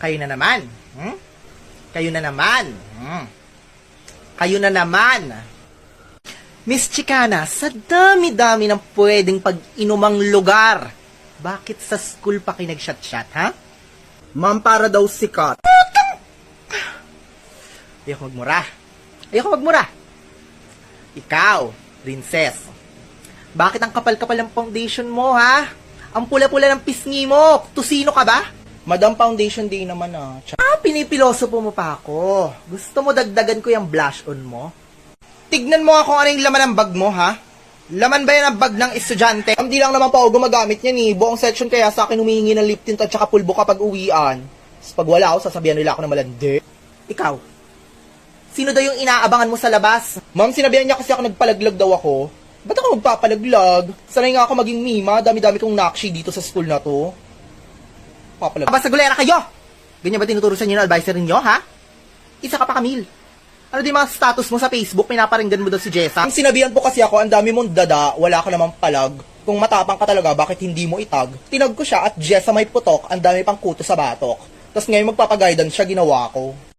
Kayo na naman. Kayo na naman. Kayo na naman. Miss Chicana, sa dami-dami ng pwedeng pag-inumang lugar, bakit sa school pa kayo nag-shot-shot, ha? Ma'am, para daw sikat. Ayoko magmura. Ayoko magmura. Ikaw, princess, bakit ang kapal-kapal ng foundation mo, ha? Ang pula-pula ng pisngi mo. Tusino ka ba? Madam, foundation day naman Pinipiloso po mo pa ako. Gusto mo dagdagan ko yung blush on mo? Tignan mo nga kung ano yung laman ng bag mo, ha? Laman ba yan ang bag ng estudyante? Hindi lang naman pa ako gumagamit yan, eh. Buong section kaya sa akin humihingi ng lip tint at saka pulbo kapag uwian. Tapos pag wala ako, sasabihan nila ako na malandi. Ikaw, sino daw yung inaabangan mo sa labas? Ma'am, sinabihan niya kasi ako nagpalaglag daw ako. Ba't ako magpapalaglag? Sanay nga ako maging mima, dami-dami kong nakshi dito sa school na to. Papalag. Basta gulera kayo! Ganyan ba tinuturusan niyo ng advisor ninyo, ha? Isa ka pa, Camille. Ano din mga status mo sa Facebook? Pinaparinggan mo daw si Jessa? Ang sinabihan po kasi ako, ang dami mong dada, wala ka namang palag. Kung matapang ka talaga, bakit hindi mo itag? Tinag ko siya at Jessa may putok, ang dami pang kuto sa batok. Tapos ngayon magpapaguidance siya, ginawa ko.